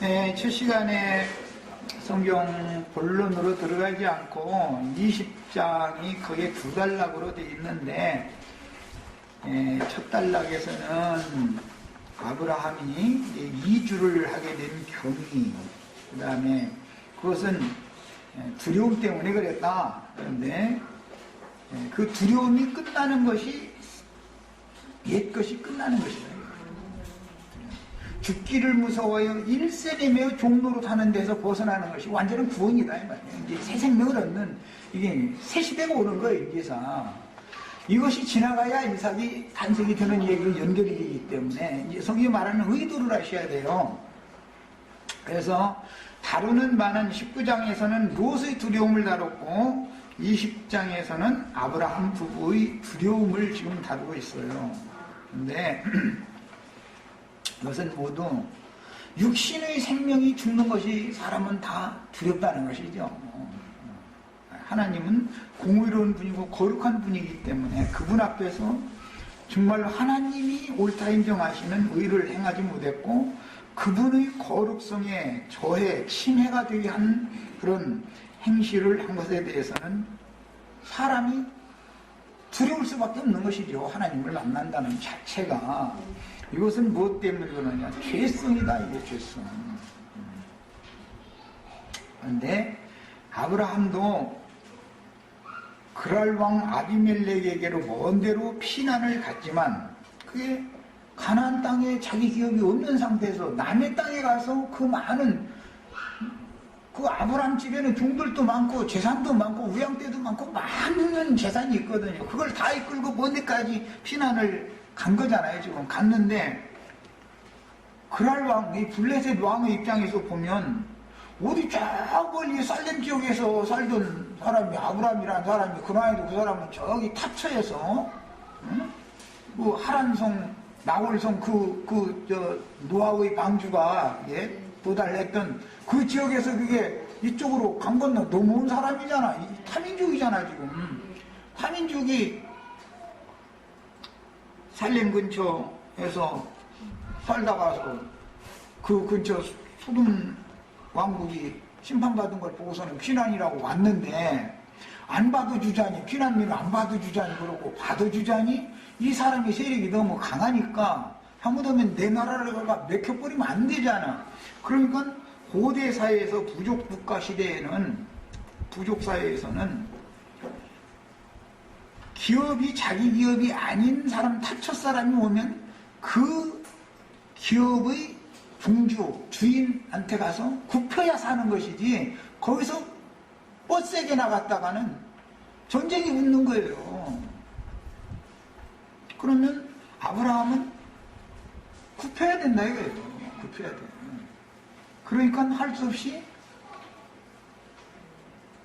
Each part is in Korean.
네, 첫 시간에 성경 본론으로 들어가지 않고 20장이 거기에 두 단락으로 되어 있는데, 첫 단락에서는 아브라함이 이주를 하게 된 경위, 그 다음에 그것은 두려움 때문에 그랬다. 그런데 그 두려움이 끝나는 것이 옛 것이 끝나는 것이다. 죽기를 무서워하여 일생에 매어 종로로 타는 데서 벗어나는 것이 완전한 구원이다. 이 말이에요. 이제 새 생명을 얻는, 이게 새 시대가 오는 거예요, 이제서. 이것이 지나가야 이삭이 탄생이 되는 얘기로 연결이 되기 때문에 이제 성경이 말하는 의도를 하셔야 돼요. 그래서 다루는 바는 19장에서는 롯의 두려움을 다뤘고 20장에서는 아브라함 부부의 두려움을 지금 다루고 있어요. 근데 이것은 모두 육신의 생명이 죽는 것이 사람은 다 두렵다는 것이죠. 하나님은 공의로운 분이고 거룩한 분이기 때문에 그분 앞에서 정말 하나님이 옳다 인정하시는 의를 행하지 못했고 그분의 거룩성에 저해, 침해가 되게 한 그런 행실을 한 것에 대해서는 사람이 두려울 수밖에 없는 것이죠. 하나님을 만난다는 자체가. 이것은 무엇 때문에 그러냐? 죄성이다, 이게 죄성. 그런데 아브라함도 그랄 왕 아비멜렉에게로 먼 데로 피난을 갔지만 그게 가나안 땅에 자기 기업이 없는 상태에서 남의 땅에 가서 그 많은 그 아브라함 집에는 종들도 많고 재산도 많고 우양떼도 많고 많은 재산이 있거든요. 그걸 다 이끌고 먼 데까지 피난을 간 거잖아요. 지금 갔는데 그랄 왕, 이 블레셋 왕의 입장에서 보면 어디 저 멀리 살렘 지역에서 살던 사람이 아브라함이라는 사람이 그나이도 그 사람은 저기 탑처에서 그 하란성 나홀성 저 노아의 방주가 도달했던 그 지역에서 그게 이쪽으로 강 건너 넘어온 사람이잖아. 타민족이잖아 지금. 타민족이 살렘 근처에서 살다가서 그 근처 소돔 왕국이 심판받은 걸 보고서는 피난이라고 왔는데 안 받아주자니, 피난민을 안 받아주자니 그러고 받아주자니 이 사람의 세력이 너무 강하니까 잘못하면 내 나라를 맥혀버리면 안 되잖아. 그러니까 고대 사회에서 부족 국가 시대에는, 부족 사회에서는 기업이 자기 기업이 아닌 사람, 타처 사람이 오면 그 기업의 종주, 주인한테 가서 굽혀야 사는 것이지 거기서 뻗세게 나갔다가는 전쟁이 붙는 거예요. 그러면 아브라함은 굽혀야 된다 이거예요. 굽혀야 돼. 그러니까 할 수 없이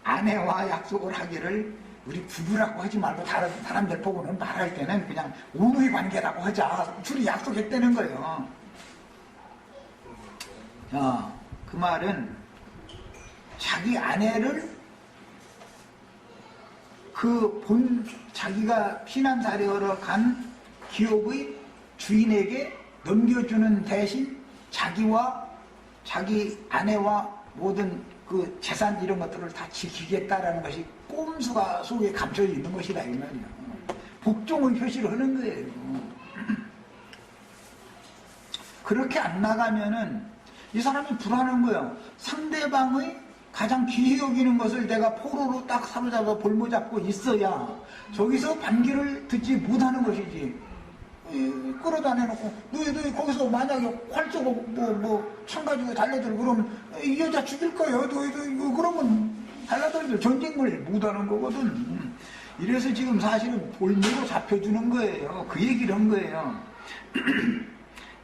아내와 약속을 하기를 우리 부부라고 하지 말고 다른 사람들 보고는 말할 때는 그냥 운의 관계라고 하자. 둘이 약속했다는 거예요. 자, 그 말은 자기 아내를 자기가 피난사려러 간 기업의 주인에게 넘겨주는 대신 자기와 자기 아내와 모든 그 재산 이런 것들을 다 지키겠다라는 것이 꼼수가 속에 감춰져 있는 것이다 이 말이야. 복종의 표시를 하는 거예요. 그렇게 안 나가면은 이 사람이 불안한 거예요. 상대방의 가장 귀히 여기는 것을 내가 포로로 딱 사로잡아 볼모 잡고 있어야 저기서 반기를 듣지 못하는 것이지. 끌어다내놓고 너희 거기서 만약에 활 쏘고 창 가지고 달려들고 그러면 이 여자 죽일 거예요. 너희 그러면 달려들고 전쟁을 못하는 거거든. 이래서 지금 사실은 볼모로 잡혀주는 거예요. 그 얘기를 한 거예요.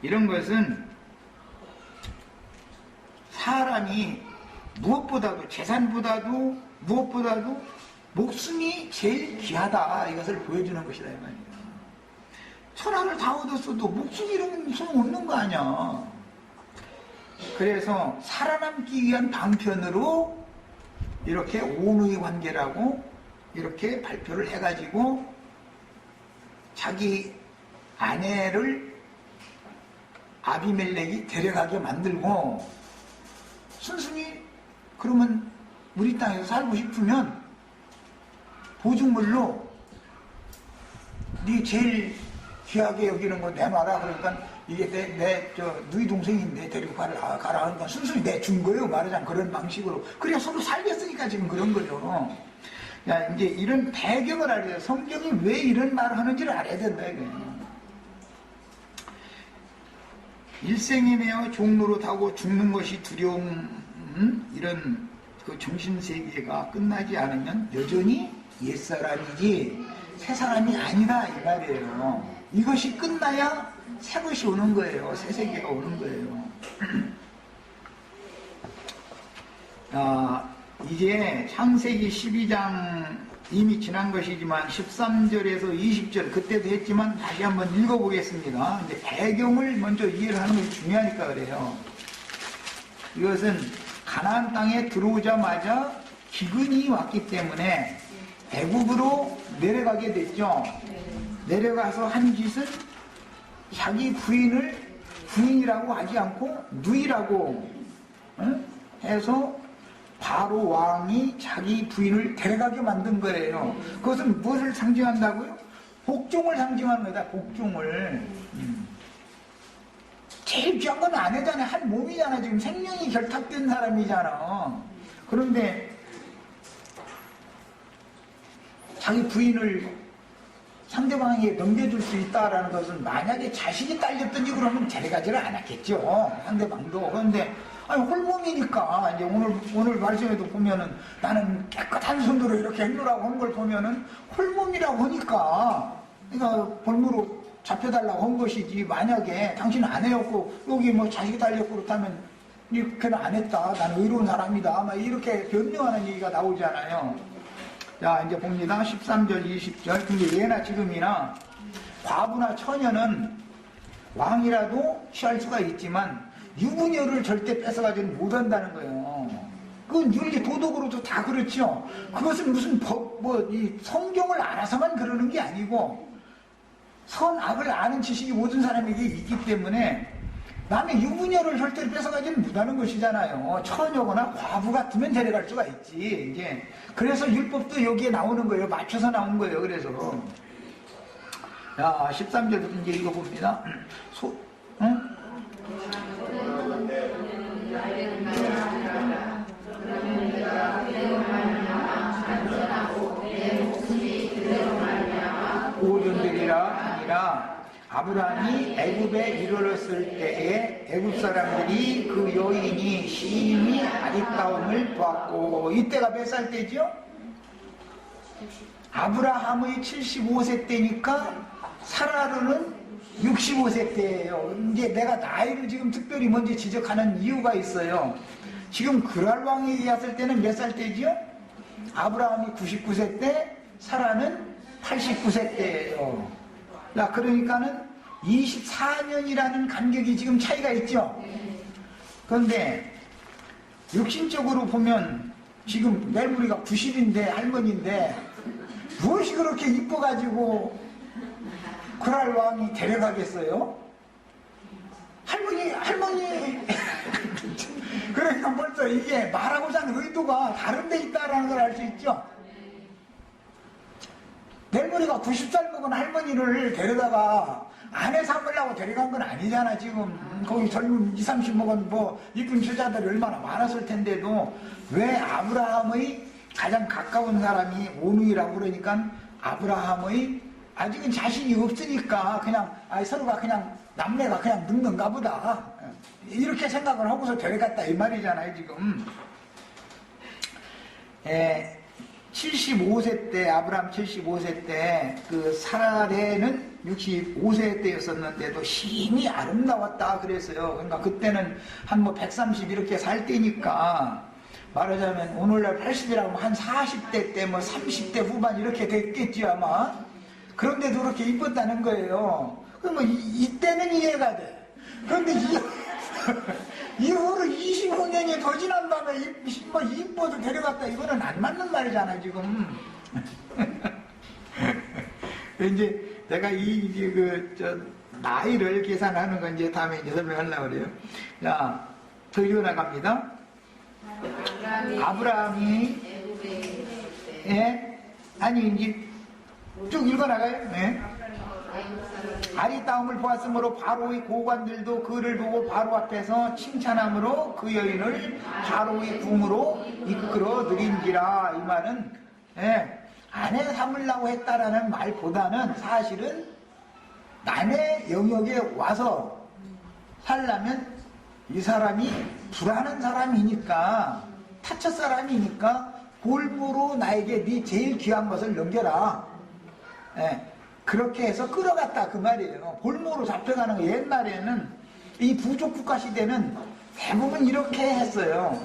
이런 것은 사람이 무엇보다도 재산보다도 무엇보다도 목숨이 제일 귀하다 이것을 보여주는 것이다 이 말이에요. 천하를 다 얻었어도 목숨 이런 소용 없는 거 아니야. 그래서 살아남기 위한 방편으로 이렇게 온의 관계라고 이렇게 발표를 해가지고 자기 아내를 아비멜렉이 데려가게 만들고 순순히 그러면 우리 땅에서 살고 싶으면 보증물로 네 제일 귀하게 여기는 거 내놔라. 그러니까 이게 너희 동생인데 데리고 가라 하니까 순순히 내준 거예요. 말하자면 그런 방식으로. 그래야 서로 살겠으니까 지금 그런 거죠. 야, 이제 이런 배경을 알아야 돼. 성경이 왜 이런 말을 하는지를 알아야 된다, 이게. 일생에 매어 종로로 타고 죽는 것이 두려운, 이런 그 정신세계가 끝나지 않으면 여전히 옛사람이지 새 사람이 아니다, 이 말이에요. 이것이 끝나야 새 것이 오는 거예요. 새 세계가 오는 거예요. 이제 창세기 12장 이미 지난 것이지만 13절에서 20절 그때도 했지만 다시 한번 읽어보겠습니다. 이제 배경을 먼저 이해를 하는 것이 중요하니까 그래요. 이것은 가나안 땅에 들어오자마자 기근이 왔기 때문에 애굽으로 내려가게 됐죠. 내려가서 한 짓은 자기 부인을 부인이라고 하지 않고 누이라고 해서 바로 왕이 자기 부인을 데려가게 만든 거예요. 그것은 무엇을 상징한다고요? 복종을 상징하는 거다. 복종을. 제일 귀한 건 아내잖아요. 한 몸이잖아. 지금 생명이 결탁된 사람이잖아. 그런데 자기 부인을 상대방에게 넘겨줄 수 있다라는 것은 만약에 자식이 딸렸든지 그러면 데려가지를 않았겠죠. 상대방도. 그런데 아니 홀몸이니까 이제 오늘 말씀에도 보면은 나는 깨끗한 손으로 이렇게 행로라고 한 걸 보면은 홀몸이라고 하니까 그러니까 볼모로 잡혀달라고 한 것이지. 만약에 당신 아내였고 여기 뭐 자식이 달렸고 그렇다면 이렇게는 안 했다. 나는 의로운 사람이다. 막 이렇게 변명하는 얘기가 나오잖아요. 자, 이제 봅니다. 13절, 20절. 근데 예나 지금이나 과부나 처녀는 왕이라도 취할 수가 있지만 유부녀를 절대 뺏어가지는 못한다는 거예요. 그건 윤리 도덕으로도 다 그렇죠. 그것은 무슨 이 성경을 알아서만 그러는 게 아니고 선악을 아는 지식이 모든 사람에게 있기 때문에 남의 유부녀를 절대로 뺏어가지는 못하는 것이잖아요. 처녀거나 과부 같으면 데려갈 수가 있지. 이제 그래서 율법도 여기에 나오는 거예요. 맞춰서 나온 거예요. 그래서 자, 13절부터 이제 읽어봅니다. 오전들이라 아니라 아브라함이 애굽에 이르렀을 때에 애굽 사람들이 그 여인이 심히 아리따움을 보았고, 이때가 몇 살 때죠? 아브라함의 75세 때니까 사라르는 65세 때예요. 이제 내가 나이를 지금 특별히 먼저 지적하는 이유가 있어요. 지금 그랄 왕이 얘기했을 때는 몇 살 때죠? 아브라함이 99세 때, 사라는 89세 때예요. 자, 그러니까는 24년이라는 간격이 지금 차이가 있죠. 그런데 육신적으로 보면 지금 내물이가 90인데 할머니인데 무엇이 그렇게 이뻐가지고 그랄 왕이 데려가겠어요? 할머니 그러니까 벌써 이게 말하고자 하는 의도가 다른 데 있다라는 걸 알 수 있죠. 내물이가 90살 먹은 할머니를 데려다가 아내 삼으려고 데려간 건 아니잖아. 지금 거기 젊은 20, 30 먹은 뭐 이쁜 처자들이 얼마나 많았을 텐데도 왜 아브라함의 가장 가까운 사람이 오누이라고 그러니까 아브라함의 아직은 자신이 없으니까 그냥 서로가 그냥 남매가 그냥 늙는가 보다 이렇게 생각을 하고서 데려갔다 이 말이잖아요. 지금 75세 때, 아브라함 75세 때, 그 사라레는 65세 때였었는데도 힘이 아름다웠다 그랬어요. 그러니까 그때는 한 뭐 130 이렇게 살 때니까, 말하자면 오늘날 80이라고 하면 한 40대 때 뭐 30대 후반 이렇게 됐겠지 아마. 그런데도 그렇게 이뻤다는 거예요. 그럼 뭐 이때는 이해가 돼. 그런데 이후로 25년이 더 지난 다음에 뭐 이뻐도 데려갔다 이거는 안 맞는 말이잖아 지금. 이제 내가 나이를 계산하는 건 이제 다음에 이제 설명하려고 그래요. 자, 더 이어나갑니다. 아브라함이 예? 아니 이제 쭉 읽어나가요. 예? 아리따움을 보았으므로 바로의 고관들도 그를 보고 바로 앞에서 칭찬함으로 그 여인을 바로의 궁으로 이끌어 들인지라. 이 말은 예, 아내 삼으려고 했다라는 말보다는 사실은 남의 영역에 와서 살려면 이 사람이 불안한 사람이니까, 타처 사람이니까 볼모로 나에게 네 제일 귀한 것을 넘겨라. 예, 그렇게 해서 끌어갔다 그 말이에요. 볼모로 잡혀가는 거. 옛날에는 이 부족 국가 시대는 대부분 이렇게 했어요.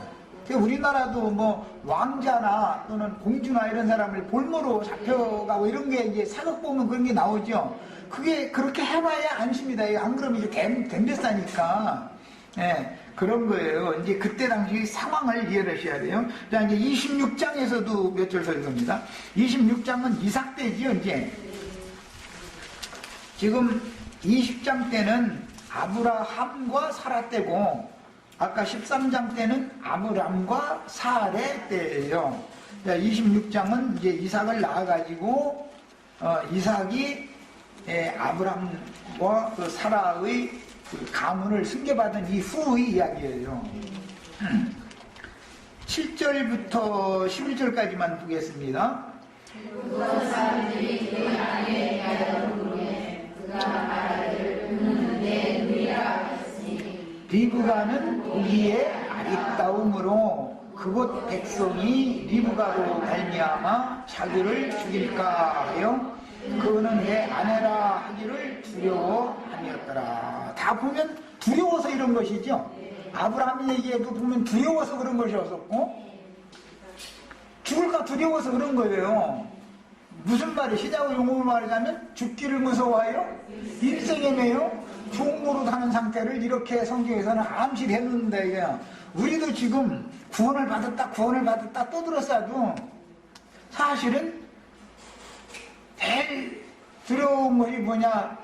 우리나라도 뭐 왕자나 또는 공주나 이런 사람을 볼모로 잡혀가고 이런 게 이제 사극 보면 그런 게 나오죠. 그게 그렇게 해봐야 안심이다. 안 그러면 이제 댐비싸니까. 예, 그런 거예요. 이제 그때 당시 상황을 이해하셔야 돼요. 자, 이제 26장에서도 몇 절 설교입니다. 26장은 이삭 때지요, 이제. 지금 20장 때는 아브라함과 사라 때고, 아까 13장 때는 아브람과 사레 때예요. 26장은 이제 이삭을 낳아가지고 이삭이 아브람과 그 사라의 그 가문을 승계받은 이후의 이야기예요. 7절부터 11절까지만 보겠습니다. 리브가는 우리의 아리따움으로 그곳 백성이 리브가로 말미암아 자기를 죽일까 하여 그는 내 아내라 하기를 두려워함이었더라. 다 보면 두려워서 이런 것이죠. 아브라함 얘기에도 보면 두려워서 그런 것이었었고, 죽을까 두려워서 그런 거예요. 무슨 말이 시작을 용어로 말하자면 죽기를 무서워하여 일생에 매여 종으로 가는 상태를 이렇게 성경에서는 암시를 했는데, 이게 우리도 지금 구원을 받았다 또 들었어도 사실은 제일 두려운 것이 뭐냐,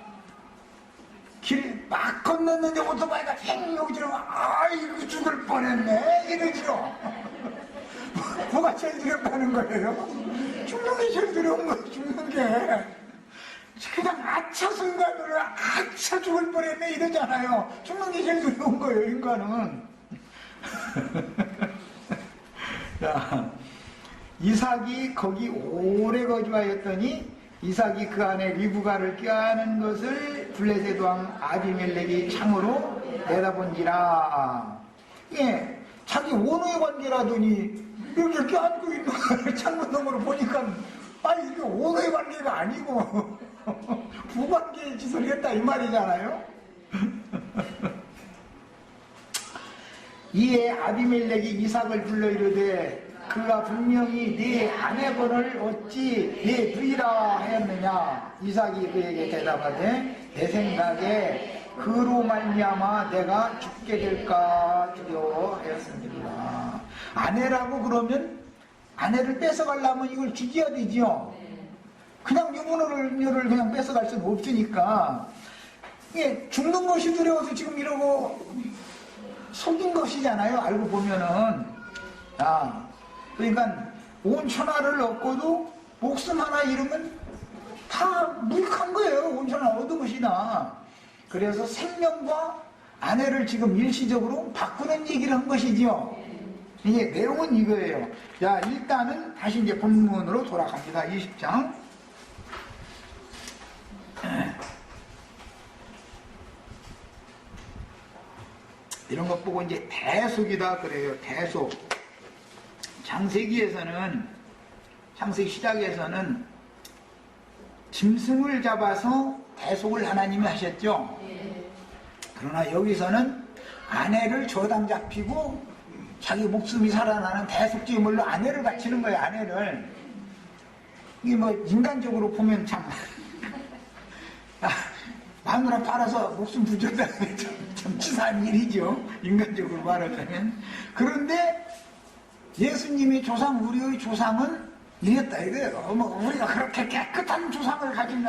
길 막 건넜는데 오토바이가 팽 여기 들어가, 아이고 죽을 뻔했네 이러지요. 뭐가 제일 두렵다는 거예요? 죽는 게 제일 두려운 거예요. 죽는 게 그냥 아차 순간으로 아차 죽을 뻔했네 이러잖아요. 죽는 게 제일 두려운 거예요, 인간은. 자, 이삭이 거기 오래 거주하였더니 이삭이 그 안에 리브가를 껴안은 것을 블레셋 왕 아비멜렉이 창으로 내다본지라. 예, 자기 원우의 관계라더니 여기 껴안고 있는 걸 창문 너머로 보니까 아니 이게 원우의 관계가 아니고 부관계의 짓을 했다 이 말이잖아요. 이에 아비멜렉이 이삭을 불러 이르되 그가 분명히 네 아내분을 어찌 네 부이라 하였느냐. 이삭이 그에게 대답하되 내 생각에 그로 말미암아 내가 죽게 될까 두려워하였습니다. 아내라고 그러면 아내를 뺏어가려면 이걸 죽여야 되지요. 그냥 유부녀를 그냥 뺏어갈 수는 없으니까 이게 죽는 것이 두려워서 지금 이러고 속인 것이잖아요. 알고 보면은. 그러니까 온 천하를 얻고도 목숨 하나 잃으면 다 무익한 거예요. 온 천하 얻은 것이나. 그래서 생명과 아내를 지금 일시적으로 바꾸는 얘기를 한 것이지요. 이게 내용은 이거예요. 자, 일단은 다시 이제 본문으로 돌아갑니다. 20장. 이런 것 보고 이제 대속이다 그래요. 대속. 창세기에서는, 창세기 시작에서는 짐승을 잡아서 대속을 하나님이 하셨죠. 그러나 여기서는 아내를 저당 잡히고 자기 목숨이 살아나는 대속제물로 아내를 바치는 거예요. 아내를. 이게 뭐 인간적으로 보면 참 마누라 팔아서 목숨 부족하는 참 치사한 일이죠. 인간적으로 말하자면. 그런데 예수님의 조상, 우리의 조상은 이랬다 이거예요. 뭐 우리가 그렇게 깨끗한 조상을 가지고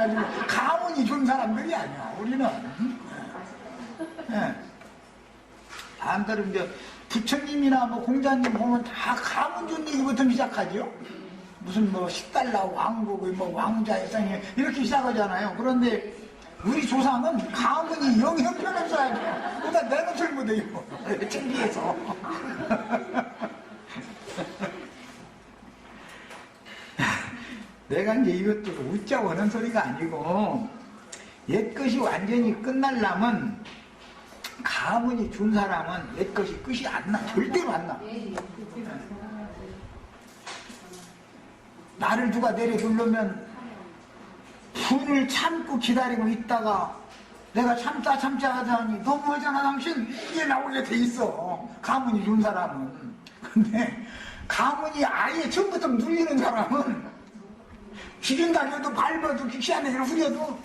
가문이 좋은 사람들이 아니야. 우리는. 네. 다음대로 이제 부처님이나 뭐 공자님 보면 다 가문 좋은 얘기부터 시작하죠. 무슨 뭐 10달러 왕국, 뭐 왕자의 상이 이렇게 시작하잖아요. 그런데 우리 조상은 가문이 영 형편없어야죠. 그러니까 내가 틀못해요. 창피해서. 내가 이제 이것도 웃자고 하는 소리가 아니고, 옛것이 완전히 끝날라면 가문이 준 사람은 옛것이 끝이 안 나. 절대로 안 나. 나를 누가 내려두려면 분을 참고 기다리고 있다가 내가 참자 하자니 너무하잖아 당신, 이게 나오게 돼 있어. 가문이 준 사람은. 근데 가문이 아예 처음부터 눌리는 사람은 기준 다녀도 밟아도 기시안에 후려도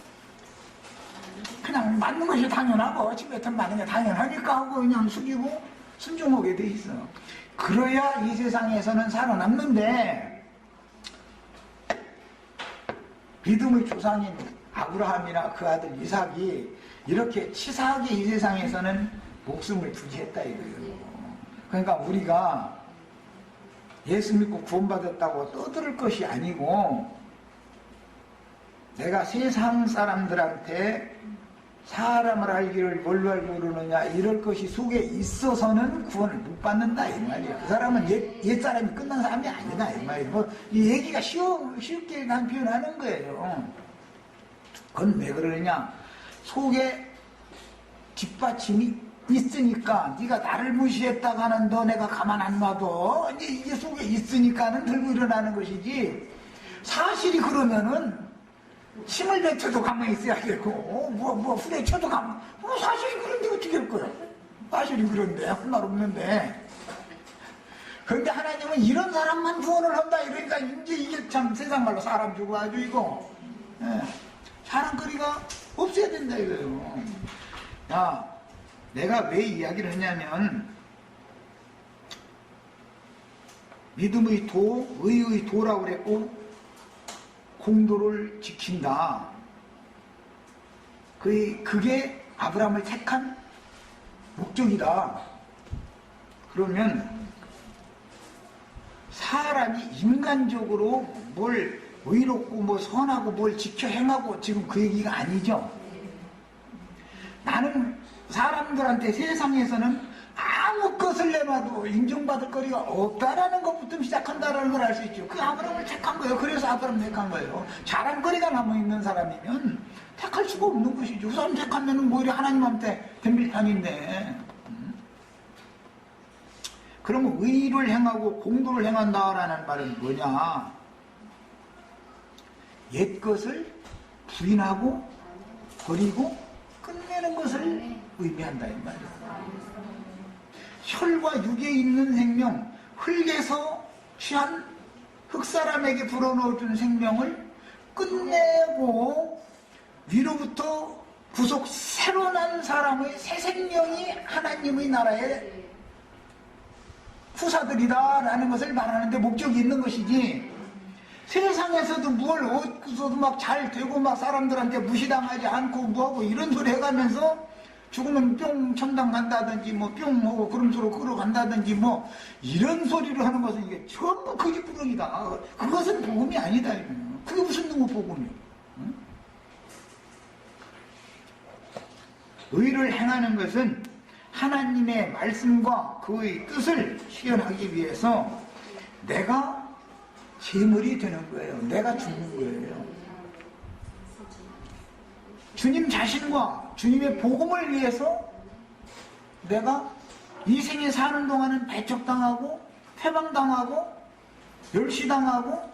그냥 맞는 것이 당연하고 집에 턴 맞는 게 당연하니까 하고 그냥 숙이고 순종하게 돼 있어. 그래야 이 세상에서는 살아남는데, 믿음의 조상인 아브라함이나 그 아들 이삭이 이렇게 치사하게 이 세상에서는 목숨을 부지했다 이거예요. 그러니까 우리가 예수 믿고 구원받았다고 떠들 것이 아니고, 내가 세상 사람들한테 사람을 알기를 뭘로 알고 그러느냐 이럴 것이 속에 있어서는 구원을 못 받는다 이 말이에요. 그 사람은 옛사람이 끝난 사람이 아니다 이 말이에요. 뭐 이 얘기가 쉽게 난 표현하는 거예요. 그건 왜 그러느냐, 속에 뒷받침이 있으니까. 네가 나를 무시했다가는 너 내가 가만 안 놔둬. 이게 속에 있으니까는 들고 일어나는 것이지, 사실이 그러면은 힘을 내쳐도 가만히 있어야 되고, 후려쳐도 가만히, 사실이 그런데 어떻게 할 거야? 사실이 그런데, 할 말 없는데. 그런데 하나님은 이런 사람만 구원을 한다, 이러니까 이제 이게 참 세상 말로 사람 주고 아주 이거, 사랑거리가 없어야 된다 이거예요. 야, 내가 왜 이야기를 했냐면, 믿음의 도, 의의 도라고 그랬고, 공도를 지킨다. 그게 아브라함을 택한 목적이다. 그러면 사람이 인간적으로 뭘 의롭고 뭐 선하고 뭘 지켜 행하고 지금 그 얘기가 아니죠. 나는 사람들한테 세상에서는 아무 것을 내놔도 인정받을 거리가 없다라는 것부터 시작한다라는 걸 알 수 있죠. 그 아브라함을 택한 거예요. 그래서 아브라함 택한 거예요. 자랑거리가 남아있는 사람이면 택할 수가 없는 것이죠. 그 사람 택하면 오히려 하나님한테 덤빌판인데. 그러면 의를 행하고 공도를 행한다라는 말은 뭐냐? 옛 것을 부인하고 버리고 끝내는 것을 의미한다 이 말이에요. 혈과 육에 있는 생명, 흙에서 취한 흙사람에게 불어넣어준 생명을 끝내고 위로부터 구속 새로 난 사람의 새 생명이 하나님의 나라의 후사들이다라는 것을 말하는데 목적이 있는 것이지, 세상에서도 뭘 얻고서도 막 잘 되고 막 사람들한테 무시당하지 않고 뭐하고 이런 소리 해가면서 죽으면 뿅 천당 간다든지 뭐 뿅 하고 구름수로 끌어간다든지 뭐 이런 소리를 하는 것은 이게 전부 거짓부렁이다. 그것은 복음이 아니다. 그게 무슨 놈의 복음이야? 응? 의를 행하는 것은 하나님의 말씀과 그의 뜻을 실현하기 위해서 내가 제물이 되는 거예요. 내가 죽는 거예요. 주님 자신과 주님의 복음을 위해서 내가 이 생에 사는 동안은 배척당하고 패방당하고 멸시당하고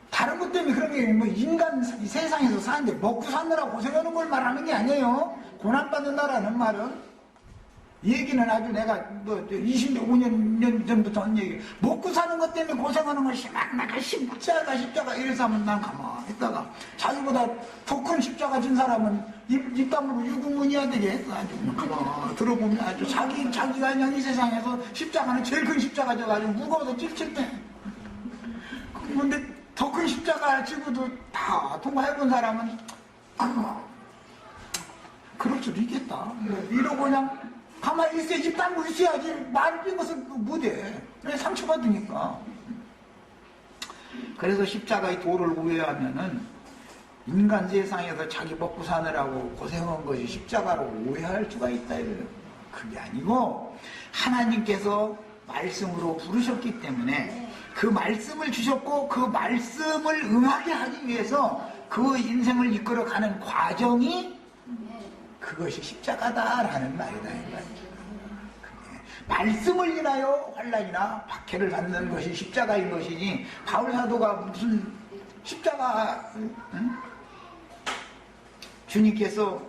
다른 것 때문에 그런 게 뭐 인간 이 세상에서 사는데 먹고 사느라 고생하는 걸 말하는 게 아니에요. 고난받는다라는 말은, 이 얘기는 아주 내가 뭐 25년 전부터 한 얘기. 먹고 사는 것 때문에 고생하는 것이 막 나가 십자가 이래서 하면 난 가만히 있다가 자기보다 더 큰 십자가 진 사람은 입 다물고 유구문이야 되겠어. 아주 가만히 들어보면 아주 자기가 그냥 이 세상에서 십자가는 제일 큰 십자가 져가지고 무거워서 찔찔 때. 근데 더 큰 십자가 지고도 다 통과해본 사람은 그럴 수도 있겠다. 이러고 그냥 가만히 있어야지, 딴거 있어야지. 말을 뺀 것은 못해. 상처받으니까. 그래서 십자가의 도를 오해하면은 인간 세상에서 자기 먹고 사느라고 고생한 것이 십자가로 오해할 수가 있다 이거예요. 그게 아니고 하나님께서 말씀으로 부르셨기 때문에 그 말씀을 주셨고 그 말씀을 응하게 하기 위해서 그 인생을 이끌어가는 과정이 그것이 십자가다라는 말이다. 말씀을 인하여 환난이나 박해를 받는 것이 십자가인 것이니 바울 사도가 무슨 십자가 주님께서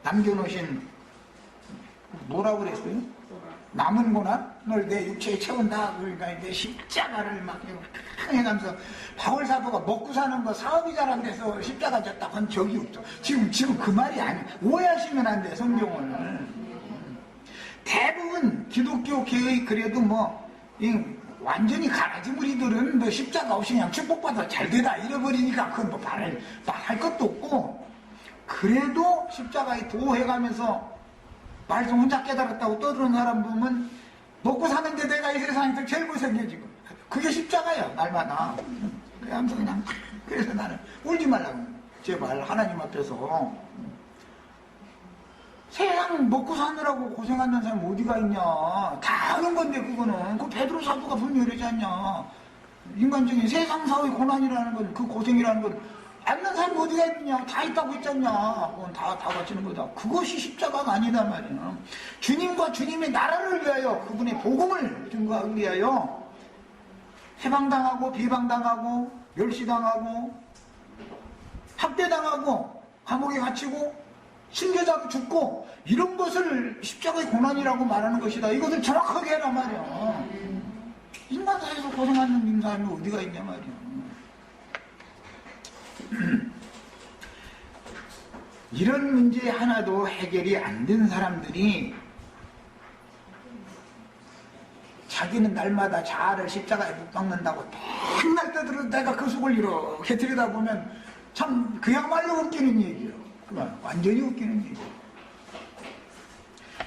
남겨놓으신 뭐라고 그랬어요? 남은 고난을 내 육체에 채운다. 그러니까 내 십자가를 막 해가면서 바울 사도가 먹고 사는 거 사업이 잘 안 돼서 십자가 졌다고 한 적이 없죠. 지금 그 말이 아니에요. 오해하시면 안 돼, 성경을. 대부분 기독교 교회 그래도 완전히 가라지 무리들은 뭐 십자가 없이 그냥 축복받아 잘 되다 잃어버리니까 그건 말할 것도 없고, 그래도 십자가에 도해가면서 말씀 혼자 깨달았다고 떠드는 사람 보면 먹고 사는데 내가 이 세상에서 제일 못생겨 지금. 그게 십자가야 날마다. 그래서 나는 울지 말라고. 제발 하나님 앞에서. 세상 먹고 사느라고 고생하는 사람 어디가 있냐. 다 아는 건데 그거는. 그 베드로 사도가 분명히 그러지 않냐. 인간적인 세상 사회의 고난이라는 건, 그 고생이라는 건 않는 사람이 어디가 있느냐. 다 있다고 했잖냐. 그건 다 바치는 거다. 그것이 십자가가 아니다 말이야. 주님과 주님의 나라를 위하여, 그분의 복음을 증거하기 위하여 해방당하고 비방당하고 멸시당하고 학대당하고 감옥에 갇히고 신교자로 죽고 이런 것을 십자가의 고난이라고 말하는 것이다. 이것을 정확하게 해라 말이야. 인간 사회에서 고생하는 사람이 어디가 있냐 말이야. 이런 문제 하나도 해결이 안 된 사람들이 자기는 날마다 자아를 십자가에 못 박는다고 맨날 떠들어. 내가 그 속을 이렇게 들여다보면 참 그야말로 웃기는 얘기예요. 완전히 웃기는 얘기예요.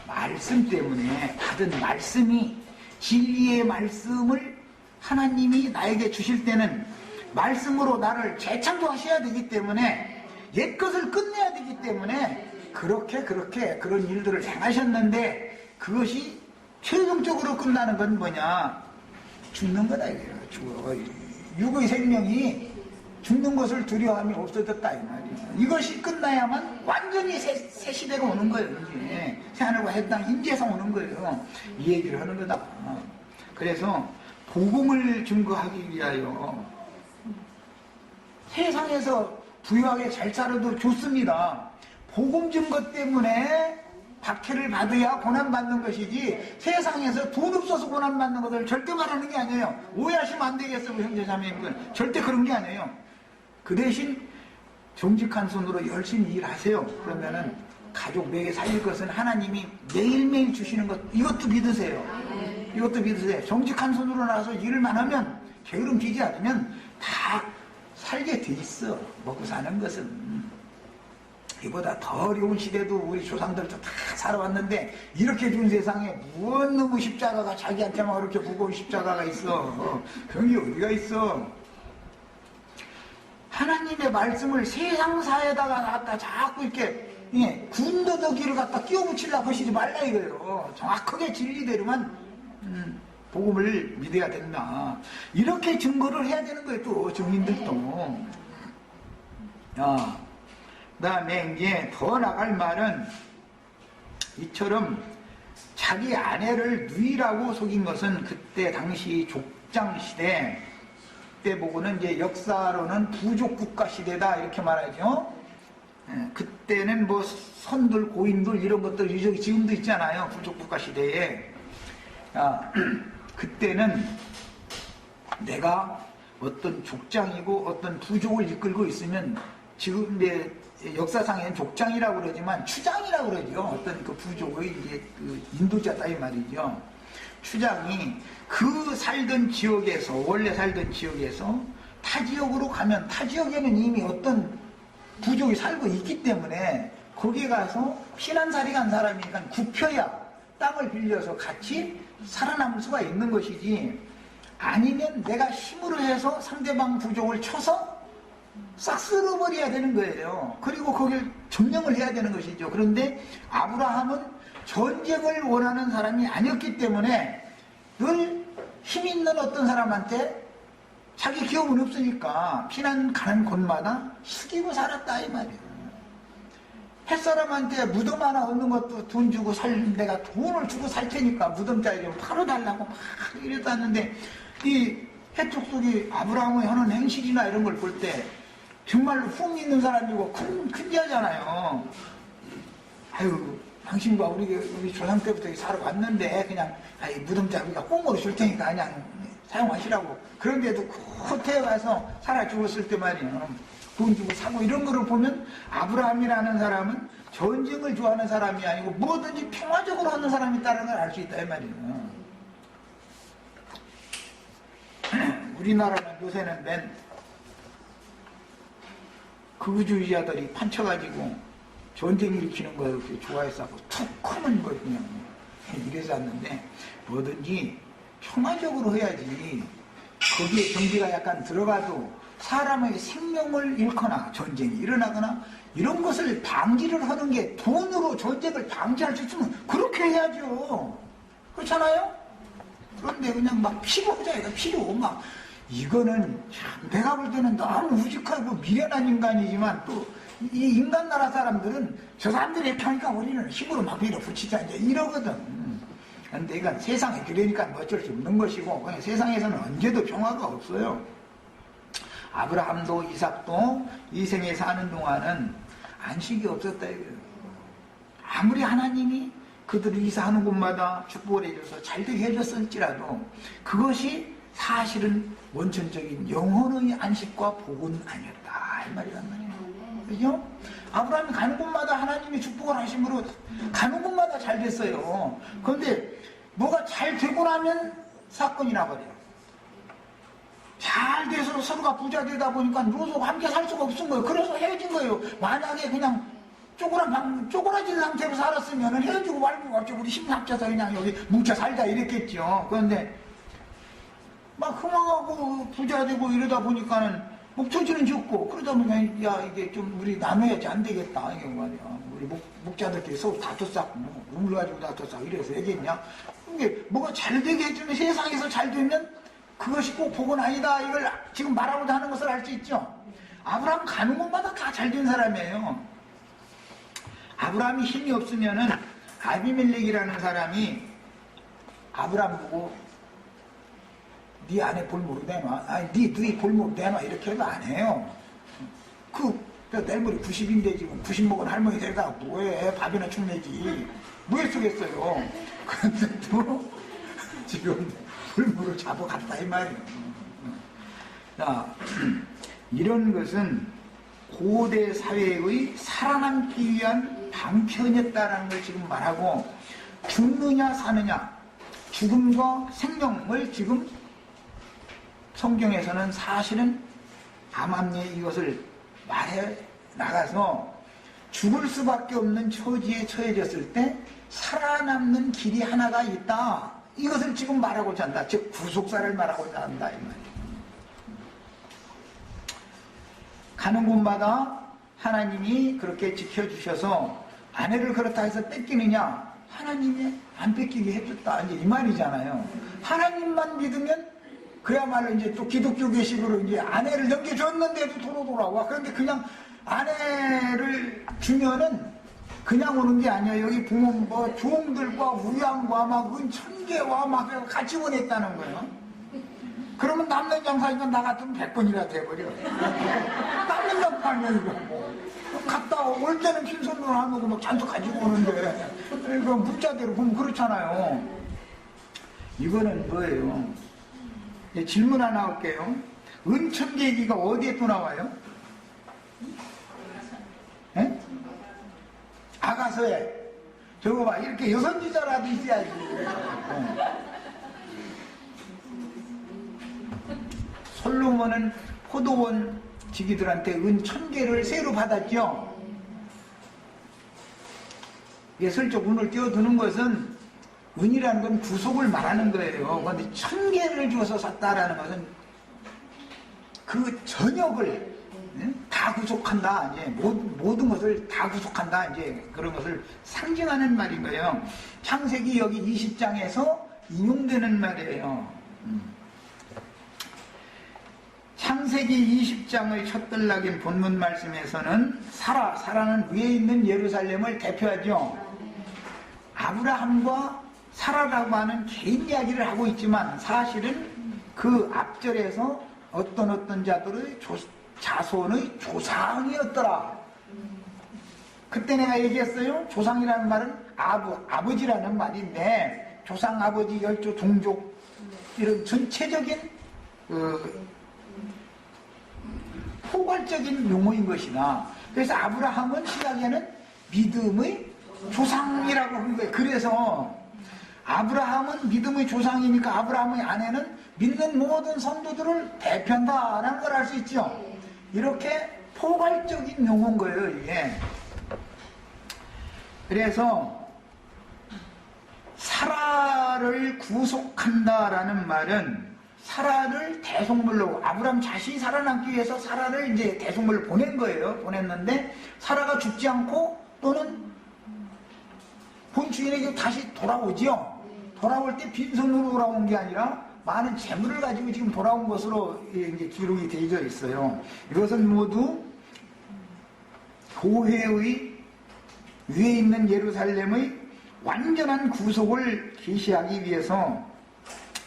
말씀 때문에 받은 말씀이, 진리의 말씀을 하나님이 나에게 주실 때는 말씀으로 나를 재창조하셔야 되기 때문에, 옛것을 끝내야 되기 때문에 그렇게 그런 일들을 행하셨는데, 그것이 최종적으로 끝나는 건 뭐냐? 죽는 거다 이거예요. 육의 생명이 죽는 것을 두려움이 없어졌다 이 말이에요. 이것이 끝나야만 완전히 새 시대가 오는 거예요. 이제 새하늘과 새 땅 임재에서 오는 거예요. 이 얘기를 하는 거다. 그래서 복음을 증거하기 위하여 세상에서 부유하게 잘 살아도 좋습니다. 복음 증거 때문에 박해를 받아야 고난받는 것이지, 세상에서 돈 없어서 고난받는 것을 절대 말하는 게 아니에요. 오해하시면 안 되겠어요, 형제 자매님들. 절대 그런 게 아니에요. 그 대신 정직한 손으로 열심히 일하세요. 그러면은 가족 먹여 살릴 것은 하나님이 매일매일 주시는 것, 이것도 믿으세요. 이것도 믿으세요. 정직한 손으로 나가서 일을만 하면, 게으름 피지 않으면 다 살게 돼 있어. 먹고 사는 것은. 이보다 더 어려운 시대도 우리 조상들도 다 살아왔는데, 이렇게 준 세상에 무슨 놈의 십자가가 자기한테만 그렇게 무거운 십자가가 있어. 그런 게 어디가 있어. 하나님의 말씀을 세상 사회에다가 갖다 자꾸 이렇게 군더더기를 갖다 끼워 붙이려고 하시지 말라 이거예요. 정확하게 진리대로만 복음을 믿어야 된다. 이렇게 증거를 해야 되는 거예요. 또 증인들도. 그 다음에 이제 더 나갈 말은, 이처럼 자기 아내를 누이라고 속인 것은 그때 당시 족장 시대 때 보고는 이제 역사로는 부족 국가 시대다 이렇게 말하죠. 그때는 뭐 선들 고인들 이런 것들 지금도 있잖아요. 부족 국가 시대에. 그때는 내가 어떤 족장이고 어떤 부족을 이끌고 있으면, 지금 이제 역사상에는 족장이라고 그러지만 추장이라고 그러죠. 어떤 그 부족의 이제 그 인도자다 이 말이죠. 추장이 그 살던 지역에서, 원래 살던 지역에서 타 지역으로 가면, 타 지역에는 이미 어떤 부족이 살고 있기 때문에 거기 가서 피난살이 간 사람이니까 굽혀야 땅을 빌려서 같이 살아남을 수가 있는 것이지, 아니면 내가 힘으로 해서 상대방 부족을 쳐서 싹 쓸어버려야 되는 거예요. 그리고 거길 점령을 해야 되는 것이죠. 그런데 아브라함은 전쟁을 원하는 사람이 아니었기 때문에 늘 힘 있는 어떤 사람한테, 자기 기업은 없으니까 피난 가는 곳마다 숙이고 살았다 이 말이에요. 햇사람한테 무덤 하나 얻는 것도 돈 주고 내가 돈을 주고 살 테니까 무덤짜리 좀 팔아달라고 막 이래도 하는데, 이 해쪽 속이 아브라함의 하는 행실이나 이런 걸 볼 때 정말로 품 있는 사람이고 큰 자잖아요. 아유, 당신과 우리 조상 때부터 살아왔는데 그냥 무덤짜리가 꽁으로 줄 테니까 그냥 사용하시라고. 그런데도 호텔에 가서 살아 죽었을 때 말이에요. 돈 주고 사고 이런 거를 보면 아브라함이라는 사람은 전쟁을 좋아하는 사람이 아니고 뭐든지 평화적으로 하는 사람이다라는 걸 알 수 있다 이 말이에요. 우리나라는 요새는 맨 극우주의자들이 판쳐가지고 전쟁 일으키는 거 이렇게 좋아해서 툭 하면 거 그냥 이래서 왔는데, 뭐든지 평화적으로 해야지. 거기에 경기가 약간 들어가도 사람의 생명을 잃거나 전쟁이 일어나거나 이런 것을 방지를 하는 게, 돈으로 전쟁을 방지할 수 있으면 그렇게 해야죠. 그렇잖아요? 그런데 그냥 막 필요 막 이거는 참 내가 볼 때는 너무 우직하고 미련한 인간이지만, 또 이 인간 나라 사람들은 저 사람들이 이렇게 하니까 우리는 힘으로 막 밀어붙이자 이제 이러거든. 근데 이건 세상에 그러니까 어쩔 수 없는 것이고, 그냥 세상에서는 언제도 평화가 없어요. 아브라함도 이삭도 이 생에 사는 동안은 안식이 없었다 이거예요. 아무리 하나님이 그들을 이사하는 곳마다 축복을 해줘서 잘되게 해줬을지라도 그것이 사실은 원천적인 영혼의 안식과 복은 아니었다 이 말이란 말이에요. 그죠? 아브라함이 가는 곳마다 하나님이 축복을 하심으로 가는 곳마다 잘 됐어요. 그런데 뭐가 잘 되고 나면 사건이 나버려요. 잘 돼서 서로가 부자 되다 보니까 로소가 함께 살 수가 없은 거예요. 그래서 헤어진 거예요. 만약에 그냥 쪼그라진 상태로 살았으면 헤어지고 말고 갑자기 우리 힘 합쳐서 그냥 여기 뭉쳐 살자 이랬겠죠. 그런데 막 흥황하고 부자 되고 이러다 보니까는 목초지는 죽고, 그러다 보니까 야 이게 좀 우리 나눠야지 안 되겠다 이게 말이야. 우리 목자들끼리 서로 다투 쌓고 우물 가지고 다투 쌓고 이래서 되겠냐. 이게 뭐가 잘 되게 해주면, 세상에서 잘 되면 그것이 꼭 복은 아니다 이걸 지금 말하고자 하는 것을 알 수 있죠. 아브라함 가는 곳마다 다 잘 된 사람이에요. 아브라함이 힘이 없으면은 아비멜렉이라는 사람이 아브라함 보고 네 안에 볼모로 내놔, 아니 네 누이 볼모로 내놔 이렇게 해도 안 해요. 내일 모레 90인데 지금 90 먹은 할머니 데려다가 뭐해, 밥이나 축내지 뭐 했겠어요. 그런데도 지금 볼모로 잡아갔다 이 말이에요. 자, 이런 것은 고대 사회의 살아남기 위한 방편이었다라는 걸 지금 말하고, 죽느냐 사느냐, 죽음과 생명을 지금 성경에서는 사실은 암암리에 이것을 말해 나가서 죽을 수밖에 없는 처지에 처해졌을 때 살아남는 길이 하나가 있다. 이것을 지금 말하고자 한다. 즉 구속사를 말하고자 한다 이 말이에요. 가는 곳마다 하나님이 그렇게 지켜주셔서, 아내를 그렇다 해서 뺏기느냐, 하나님이 안 뺏기게 해줬다 이제 이 말이잖아요. 하나님만 믿으면 그야말로 이제 또 기독교계식으로 이제 아내를 넘겨줬는데도 도로 돌아와. 그런데 그냥 아내를 주면은 그냥 오는 게 아니에요. 여기 보면 뭐 종들과 우양과 막 은천개와 막 같이 보냈다는 거예요. 그러면 남는 장사니까 나 같으면 100번이나 돼버려. 남는 장사 아니야 이거. 갔다 올 때는 빈손으로 하고 막 잔뜩 가지고 오는데, 이거 문자대로 보면 그렇잖아요. 이거는 뭐예요? 질문 하나 할게요. 은천계기가 어디에 또 나와요? 에? 아가서에. 저거 봐, 이렇게 여선지자라도 있어야지. 솔로몬은 포도원 지기들한테 은 1000개를 새로 받았죠. 이게 슬쩍 운을 띄워두는 것은 은이라는 건 구속을 말하는 거예요. 그런데 1000개를 주어서 샀다라는 것은 그 전역을 다 구속한다. 이제 모든 것을 다 구속한다. 이제 그런 것을 상징하는 말인 거예요. 창세기 여기 20장에서 인용되는 말이에요. 창세기 20장의 첫 단락인 본문 말씀에서는 사라는 위에 있는 예루살렘을 대표하죠. 아브라함과 사라라고 하는 개인 이야기를 하고 있지만 사실은 그 앞절에서 어떤 자들의 자손의 조상이었더라. 그때 내가 얘기했어요. 조상이라는 말은 아버지라는 말인데 조상, 아버지, 열조, 종족 이런 전체적인 포괄적인 용어인 것이다. 그래서 아브라함은 신약에는 믿음의 조상이라고 한 거예요. 그래서 아브라함은 믿음의 조상이니까 아브라함의 아내는 믿는 모든 성도들을 대표한다라는 걸 알 수 있죠. 이렇게 포괄적인 용어인 거예요, 이게. 그래서 사라를 구속한다라는 말은 사라를 대속물로, 아브라함 자신이 살아남기 위해서 사라를 이제 대속물로 보낸 거예요. 보냈는데 사라가 죽지 않고 또는 본 주인에게 다시 돌아오지요. 돌아올 때 빈손으로 돌아온 게 아니라 많은 재물을 가지고 지금 돌아온 것으로 이제 기록이 되어 있어요. 이것은 모두 교회의 위에 있는 예루살렘의 완전한 구속을 계시하기 위해서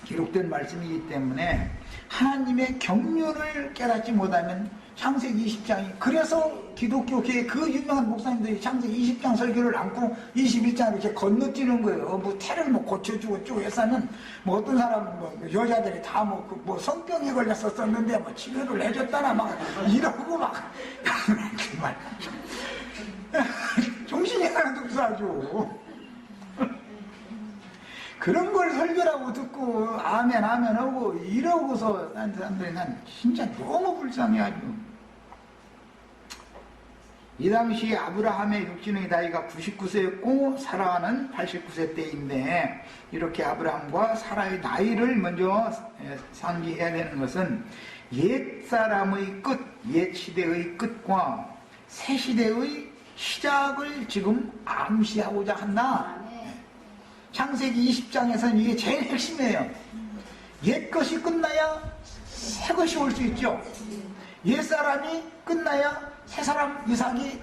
기록된 말씀이기 때문에 하나님의 경륜을 깨닫지 못하면 창세기 20장이, 그래서 기독교계의 그 유명한 목사님들이 창세기 20장 설교를 안고 21장을 이렇게 건너뛰는 거예요. 뭐 태를 뭐 고쳐주고 쭉 해서는 뭐 어떤 사람은 뭐 여자들이 다 뭐 성병에 걸렸었는데 뭐 치료를 해줬다나 막 이러고 막 정말 정신이 하나도 없어 아주. 그런 걸 설교라고 듣고 아멘 하고 이러고서 난 사람들이 난 진짜 너무 불쌍해 아주. 이 당시 아브라함의 육신의 나이가 99세였고 사라는 89세 때인데 이렇게 아브라함과 사라의 나이를 먼저 상기해야 되는 것은 옛사람의 끝, 옛 시대의 끝과 새 시대의 시작을 지금 암시하고자 한다. 창세기 20장에서는 이게 제일 핵심이에요. 옛 것이 끝나야 새 것이 올 수 있죠. 옛 사람이 끝나야 새 사람 이삭이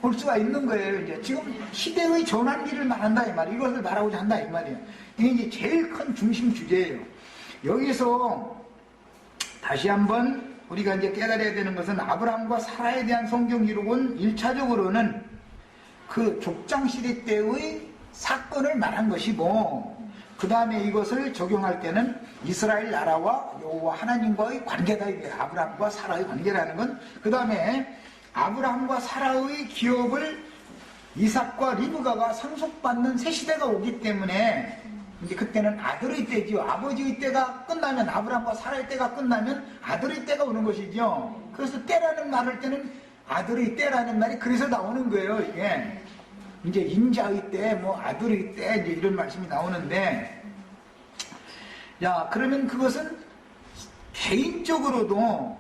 올 수가 있는 거예요. 이제 지금 시대의 전환기를 말한다 이 말이에요. 이것을 말하고자 한다 이 말이에요. 이게 이제 제일 큰 중심 주제예요. 여기서 다시 한번 우리가 이제 깨달아야 되는 것은 아브라함과 사라에 대한 성경 기록은 1차적으로는 그 족장시대 때의 사건을 말한 것이고, 그 다음에 이것을 적용할 때는 이스라엘 나라와 여호와 하나님과의 관계다. 아브라함과 사라의 관계라는 건, 그 다음에 아브라함과 사라의 기업을 이삭과 리브가가 상속받는 새 시대가 오기 때문에 이제 그때는 아들의 때지요. 아버지의 때가 끝나면, 아브라함과 사라의 때가 끝나면 아들의 때가 오는 것이죠. 그래서 때라는 말을 때는 아들의 때라는 말이 그래서 나오는 거예요. 이게 이제 인자의 때, 뭐 아들의 때, 이제 이런 말씀이 나오는데, 야, 그러면 그것은 개인적으로도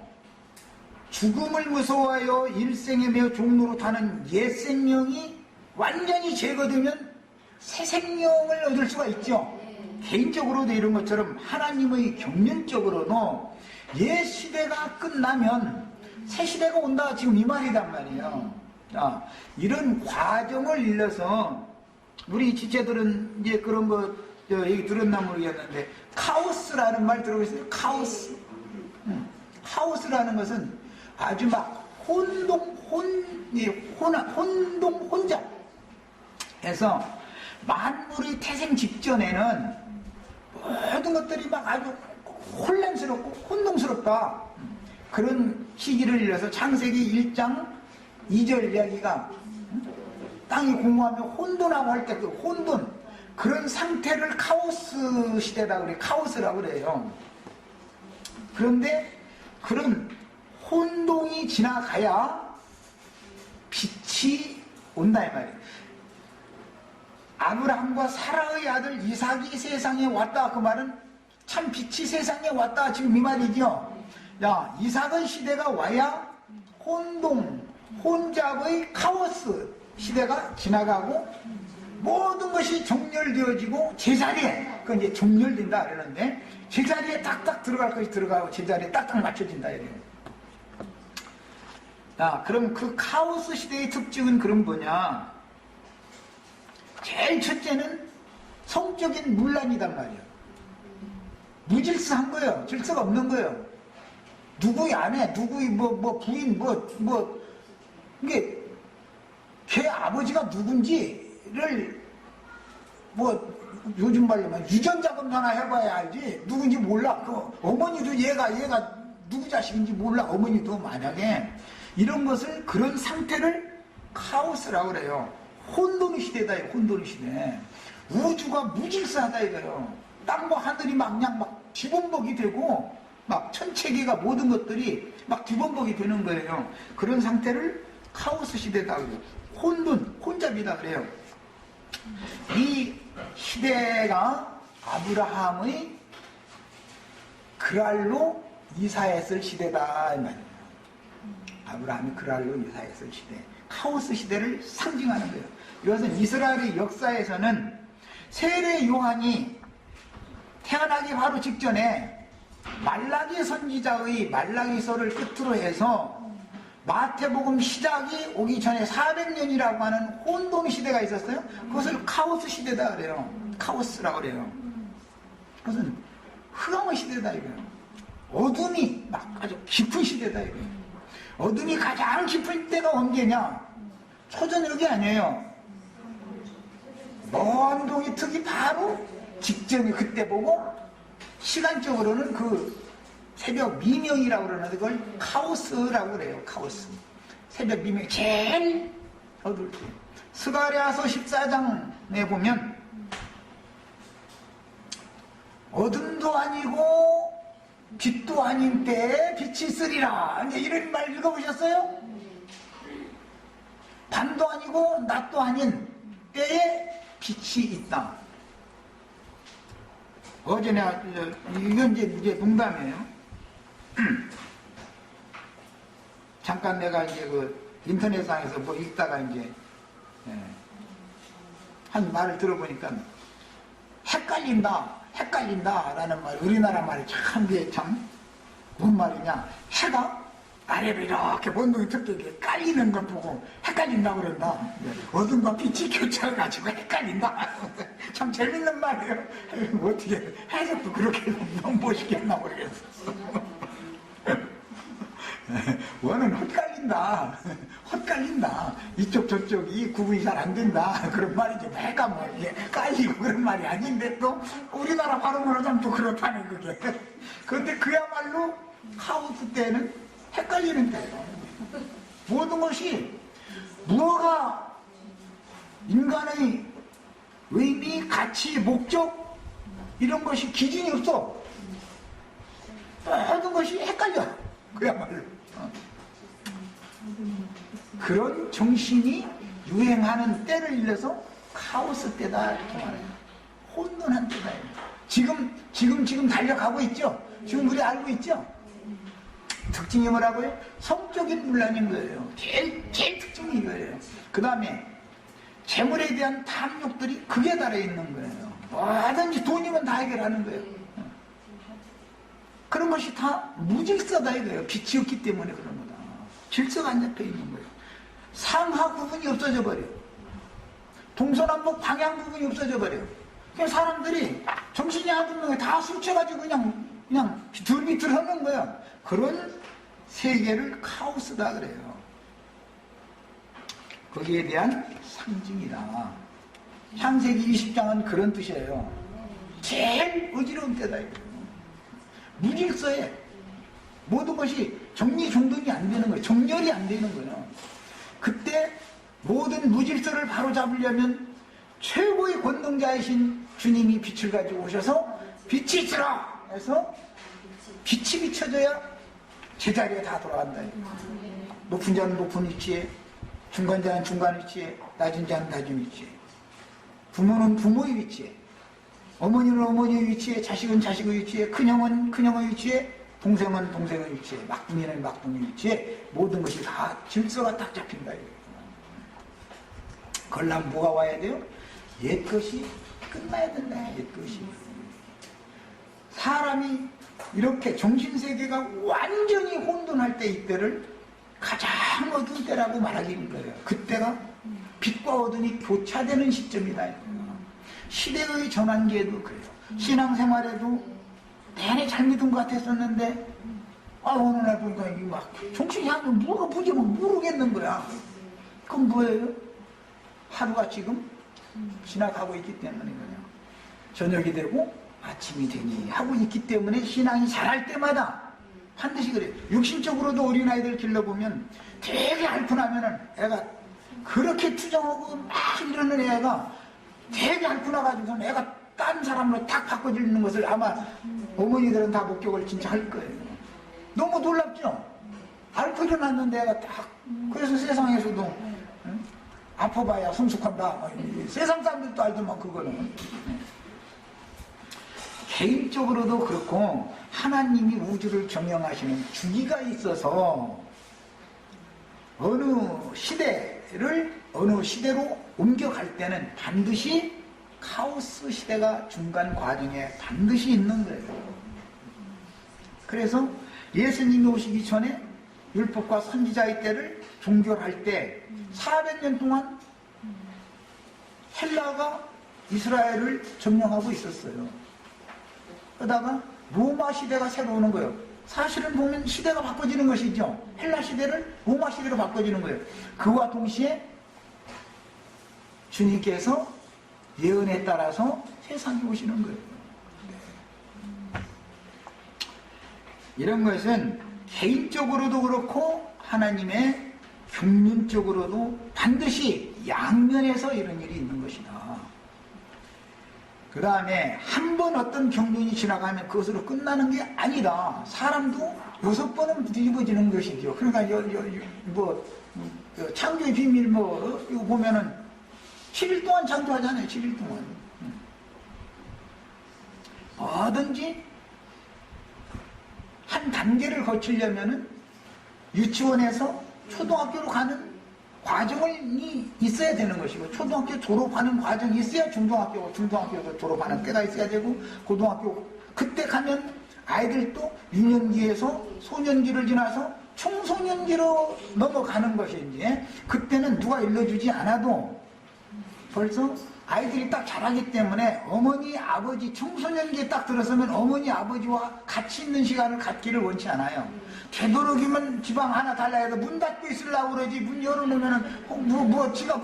죽음을 무서워하여 일생에 매어 종로로 타는 옛 생명이 완전히 제거되면 새 생명을 얻을 수가 있죠. 개인적으로도 이런 것처럼 하나님의 경륜적으로도 옛 시대가 끝나면 새 시대가 온다. 지금 이 말이란 말이에요. 자, 이런 과정을 일러서 우리 지체들은 이제 그런 거 얘기 들었나 모르겠는데 카오스라는 말 들어보셨어요? 카오스. 카오스라는 것은 아주 막 혼동혼잡 해서 만물의 태생 직전에는 모든 것들이 막 아주 혼란스럽고 혼동스럽다. 그런 시기를 일러서 창세기 1장 2절 이야기가 땅이 공허하며 혼돈하고 할 때 그 혼돈, 그런 상태를 카오스 시대다 그래요. 카오스라고 그래요. 그런데 그런 혼동이 지나가야 빛이 온다 이 말이에요. 아브라함과 사라의 아들 이삭이 세상에 왔다. 그 말은 참 빛이 세상에 왔다. 지금 이 말이죠. 야, 이삭의 시대가 와야 혼동, 혼잡의 카오스 시대가 지나가고 모든 것이 정렬되어지고 제자리에, 그 이제 정렬된다 그러는데 제자리에 딱딱 들어갈 것이 들어가고 제자리에 딱딱 맞춰진다 이래요. 자, 그럼 그 카오스 시대의 특징은 그럼 뭐냐? 제일 첫째는 성적인 문란이단 말이에요. 무질서한 거예요. 질서가 없는 거예요. 누구의 아내, 누구의 부인, 이게 걔 아버지가 누군지를 요즘 말로만 유전자검 하나 해봐야 알지. 누군지 몰라. 그 어머니도 얘가 누구 자식인지 몰라. 어머니도 만약에 이런 것을 그런 상태를 카오스라고 그래요. 혼돈 시대다. 혼돈 시대. 우주가 무질서하다 이거예요. 땅과 하늘이 그냥 뒤범벅이 되고 막 천체계가 모든 것들이 막 뒤범벅이 되는 거예요. 그런 상태를 카오스 시대다 그래요. 혼돈, 혼잡이다 그래요. 이 시대가 아브라함의 그랄로 이사했을 시대다 이 말이에요. 아브라함이 그랄로 이사했을 시대, 카오스 시대를 상징하는 거예요. 이것은 이스라엘의 역사에서는 세례 요한이 태어나기 바로 직전에 말라기 선지자의 말라기서를 끝으로 해서 마태복음 시작이 오기 전에 400년이라고 하는 혼돈 시대가 있었어요. 그것을 카오스 시대다 그래요. 카오스라고 그래요. 그것은 흑암의 시대다 이거예요. 어둠이 막 아주 깊은 시대다 이거예요. 어둠이 가장 깊을 때가 언제냐? 초저녁이 아니에요. 먼 동이 특이 바로 직전에 그때 보고 시간적으로는 그 새벽 미명이라고 그러는데 그걸 카오스라고 그래요. 카오스. 새벽 미명 제일 어두울 때. 스가랴서 14장에 보면 어둠도 아니고 빛도 아닌 때에 빛이 있으리라. 이제 이런 말 읽어보셨어요? 밤도 아니고 낮도 아닌 때에 빛이 있다. 어제 내가 이건 이제 농담이에요. 잠깐 내가 이제 그 인터넷상에서 뭐 읽다가 이제 한 말을 들어보니까 헷갈린다라는 말, 우리나라 말이 참 뭔 말이냐? 해가 아래로 이렇게 원동이 특히 깔리는 걸 보고 헷갈린다고 그런다. 어둠과 빛이 교차해가지고 헷갈린다. 참 재밌는 말이에요. 어떻게 해석도 그렇게 너무 멋있겠나 모르겠어. 원은 헛갈린다. 이쪽 저쪽이 구분이 잘 안 된다. 그런 말이지. 해가 뭐 이게 깔리고 그런 말이 아닌데 또 우리나라 발음으로 하면 또 그렇다는 그게. 그런데 그야말로 카오스 때는 헷갈리는 때예요. 모든 것이 무엇가 인간의 의미, 가치, 목적 이런 것이 기준이 없어. 모든 것이 헷갈려. 그야말로. 그런 정신이 유행하는 때를 일러서 카오스 때다 이렇게 말해요. 혼돈한 때다. 지금 달려가고 있죠. 지금 우리 알고 있죠. 특징이 뭐라고요? 성적인 문란인 거예요. 제일 특징이 이거예요. 그 다음에 재물에 대한 탐욕들이 극에 달해 있는 거예요. 뭐든지 돈이면 다 해결하는 거예요. 그런 것이 다 무질서다 이거예요. 빛이 없기 때문에 그런 거다. 질서가 안 잡혀 있는 거예요. 상하 구분이 없어져 버려요. 동서남북 방향 구분이 없어져 버려요. 그냥 사람들이 정신이 안 드는 거예요. 다 술 취해가지고 그냥 비틀비틀 하는 거예요. 그런 세계를 카오스다 그래요. 거기에 대한 상징이다. 창세기 20장은 그런 뜻이에요. 제일 어지러운 때다 이거예요. 무질서해. 모든 것이 정리정돈이 안 되는 거예요. 정렬이 안 되는 거예요. 그때 모든 무질서를 바로잡으려면 최고의 권능자이신 주님이 빛을 가지고 오셔서 빛이 있으라 해서 빛이 비춰져야 제자리에 다 돌아간다. 높은 자는 높은 위치에, 중간 자는 중간 위치에, 낮은 자는 낮은 위치에. 부모는 부모의 위치에, 어머니는 어머니의 위치에, 자식은 자식의 위치에, 큰형은 큰형의 위치에, 동생은 동생의 위치에, 막둥이는 막둥이의 위치에 모든 것이 다 질서가 딱 잡힌다. 그러려면 뭐가 와야 돼요? 옛것이 끝나야 된다. 옛것이. 사람이 이렇게 정신세계가 완전히 혼돈할 때 이때를 가장 어두운 때라고 말하기는 거예요. 그때가 빛과 어둠이 교차되는 시점이다. 시대의 전환기에도 그래요. 신앙생활에도 내내 잘 믿은 것 같았었는데 어느 날 보니까 이게 막 정신이 하면 뭐가 뭔지 막 모르겠는 거야. 그건 뭐예요? 하루가 지금 지나가고 있기 때문이거든요. 저녁이 되고 아침이 되니 하고 있기 때문에 신앙이 자랄 때마다 반드시 그래요. 육신적으로도 어린아이들 길러보면 되게 앓고나면은 애가 그렇게 투정하고 막 이러는 애가 되게 앓고나가지고 애가 딴 사람으로 탁 바꿔지는 것을 아마 어머니들은 다 목격을 진짜 할 거예요. 너무 놀랍죠? 앓고 일어났는데 애가 딱 그래서 세상에서도 응? 아파봐야 성숙한다. 세상 사람들도 알더만 그거는. 개인적으로도 그렇고 하나님이 우주를 경영하시는 주기가 있어서 어느 시대로 옮겨갈 때는 반드시 카오스 시대가 중간 과정에 반드시 있는 거예요. 그래서 예수님이 오시기 전에 율법과 선지자의 때를 종결할 때 400년 동안 헬라가 이스라엘을 점령하고 있었어요. 그러다가 로마 시대가 새로 오는 거예요. 사실은 보면 시대가 바꿔지는 것이죠. 헬라 시대를 로마 시대로 바꿔지는 거예요. 그와 동시에 주님께서 예언에 따라서 세상에 오시는 거예요. 이런 것은 개인적으로도 그렇고 하나님의 경륜적으로도 반드시 양면에서 이런 일이 있는 것이다. 그 다음에 한 번 어떤 경륜이 지나가면 그것으로 끝나는 게 아니다. 사람도 6번은 뒤집어지는 것이죠. 그러니까 창조의 비밀 이거 보면은 7일 동안 창조하잖아요. 7일 동안. 뭐든지 한 단계를 거치려면은 유치원에서 초등학교로 가는 과정이 있어야 되는 것이고, 초등학교 졸업하는 과정이 있어야 중등학교도 졸업하는 때가 있어야 되고, 고등학교 그때 가면 아이들도 유년기에서 소년기를 지나서 청소년기로 넘어가는 것인지, 그때는 누가 일러주지 않아도 벌써 아이들이 딱 자라기 때문에 어머니, 아버지, 청소년기에 딱 들어서면 어머니, 아버지와 같이 있는 시간을 갖기를 원치 않아요. 되도록이면 지방 하나 달라야 해도 문 닫고 있으려고 그러지, 문 열어놓으면은 지가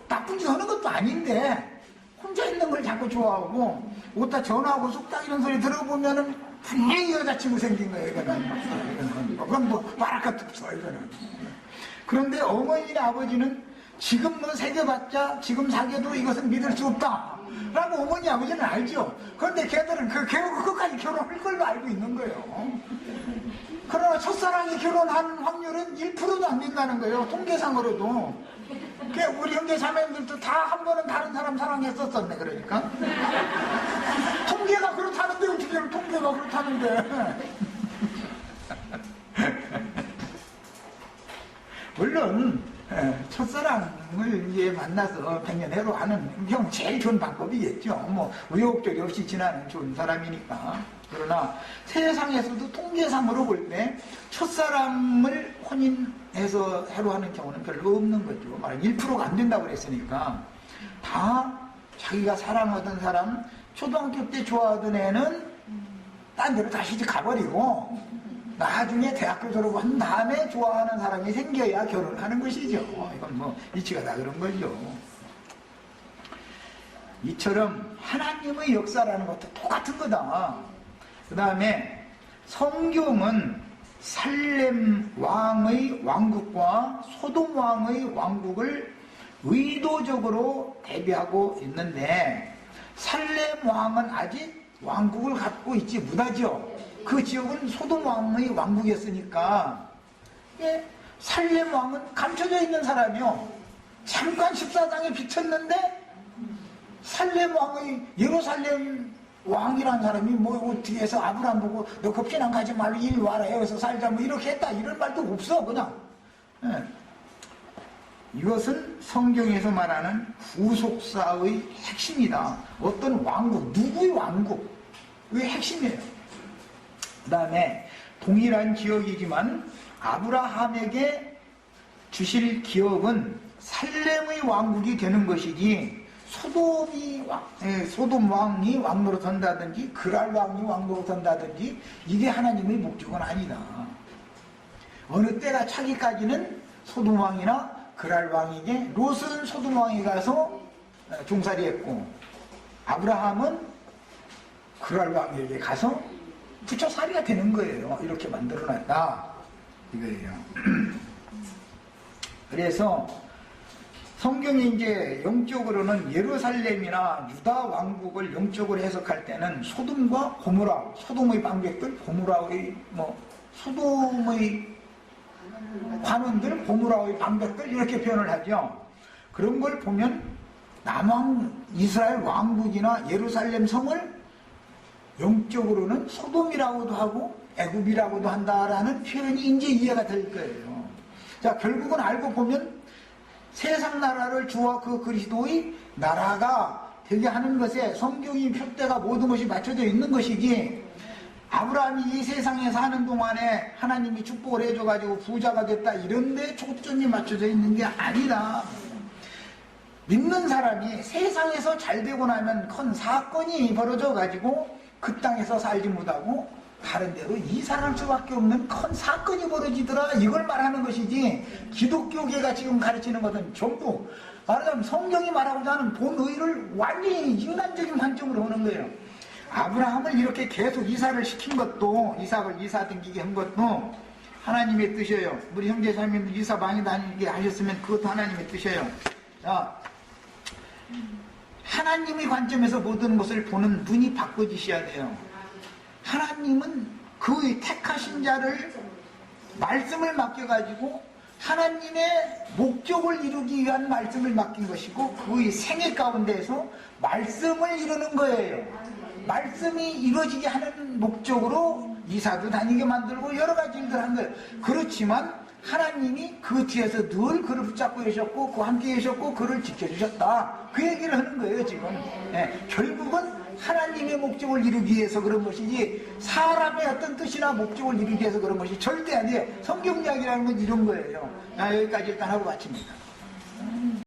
나쁜 짓 하는 것도 아닌데 혼자 있는 걸 자꾸 좋아하고, 옷다 전화하고 쑥딱 이런 소리 들어보면은 분명히 여자친구 생긴 거예요. 이거는 그건 말할 것도 없어. 이거는. 그런데 어머니나 아버지는 지금 새겨봤자 지금 사귀어도 이것은 믿을 수 없다 라고 어머니 아버지는 알죠. 그런데 걔들은 그것까지 결혼할 걸로 알고 있는 거예요. 그러나 첫사랑이 결혼하는 확률은 1%도 안 된다는 거예요. 통계상으로도. 우리 형제 자매들도 다 한 번은 다른 사람 사랑했었었네. 그러니까 통계가 그렇다는데 어떻게 통계가 그렇다는데 물론 첫사랑을 이제 만나서 백년해로 하는 경 제일 좋은 방법이겠죠. 우여곡절이 없이 지나는 좋은 사람이니까. 그러나 세상에서도 통계상으로 볼 때 첫사랑을 혼인해서 해로 하는 경우는 별로 없는 거죠. 말하면 1%가 안 된다고 그랬으니까. 다 자기가 사랑하던 사람, 초등학교 때 좋아하던 애는 딴 데로 다시 가버리고 나중에 대학교 졸업한 다음에 좋아하는 사람이 생겨야 결혼하는 것이죠. 이건 이치가 다 그런 거죠. 이처럼 하나님의 역사라는 것도 똑같은 거다. 그 다음에 성경은 살렘 왕의 왕국과 소돔 왕의 왕국을 의도적으로 대비하고 있는데, 살렘 왕은 아직 왕국을 갖고 있지 못하죠. 그 지역은 소돔 왕의 왕국이었으니까. 살렘 왕은 감춰져 있는 사람이요. 잠깐 14장에 비쳤는데 살렘 왕의 예루살렘 왕이라는 사람이 뭐 어떻게 해서 아브라함 보고 너 그 피난 가지 말고 이리 와라 여기서 살자 뭐 이렇게 했다 이런 말도 없어 그냥. 예. 이것은 성경에서 말하는 후속사의 핵심이다. 어떤 왕국, 누구의 왕국의 핵심이에요. 그 다음에 동일한 기억이지만 아브라함에게 주실 기업은 살렘의 왕국이 되는 것이지 소돔 왕이 왕노릇 한다든지 그랄 왕이 왕노릇 한다든지 이게 하나님의 목적은 아니다. 어느 때가 차기까지는 소돔 왕이나 그랄 왕에게 롯은 소돔 왕에 가서 종살이했고 아브라함은 그랄 왕에게 가서 부처살이가 되는 거예요. 이렇게 만들어놨다 이거예요. 그래서 성경이 이제 영적으로는 예루살렘이나 유다 왕국을 영적으로 해석할 때는 소돔과 고모라, 소돔의 방백들, 고모라의 소돔의 관원들, 고모라의 방백들 이렇게 표현을 하죠. 그런 걸 보면 남왕 이스라엘 왕국이나 예루살렘 성을 영적으로는 소돔이라고도 하고 애굽이라고도 한다라는 표현이 이제 이해가 될 거예요. 자, 결국은 알고 보면 세상 나라를 주와 그 그리스도의 나라가 되게 하는 것에 성경이 표대가 모든 것이 맞춰져 있는 것이지 아브라함이 이 세상에 사는 동안에 하나님이 축복을 해줘가지고 부자가 됐다 이런데 초점이 맞춰져 있는 게 아니라 믿는 사람이 세상에서 잘 되고 나면 큰 사건이 벌어져가지고 그 땅에서 살지 못하고 다른 데로 이사할 수밖에 없는 큰 사건이 벌어지더라 이걸 말하는 것이지 기독교계가 지금 가르치는 것은 전부 말하자면 성경이 말하고자 하는 본의를 완전히 인간적인 관점으로 보는 거예요. 아브라함을 이렇게 계속 이사를 시킨 것도 이삭을 이사 등기게 한 것도 하나님의 뜻이에요. 우리 형제자매님들 이사 많이 다니게 하셨으면 그것도 하나님의 뜻이에요. 자, 하나님의 관점에서 모든 것을 보는 눈이 바꿔지셔야 돼요. 하나님은 그의 택하신 자를 말씀을 맡겨가지고 하나님의 목적을 이루기 위한 말씀을 맡긴 것이고 그의 생애 가운데에서 말씀을 이루는 거예요. 말씀이 이루어지게 하는 목적으로 이사도 다니게 만들고 여러 가지 일들 한 거예요. 그렇지만 하나님이 그 뒤에서 늘 그를 붙잡고 계셨고 그 함께 계셨고 그를 지켜주셨다. 그 얘기를 하는 거예요 지금. 결국은 하나님의 목적을 이루기 위해서 그런 것이지 사람의 어떤 뜻이나 목적을 이루기 위해서 그런 것이 절대 아니에요. 성경 이야기라는 건 이런 거예요. 여기까지 일단 하고 마칩니다.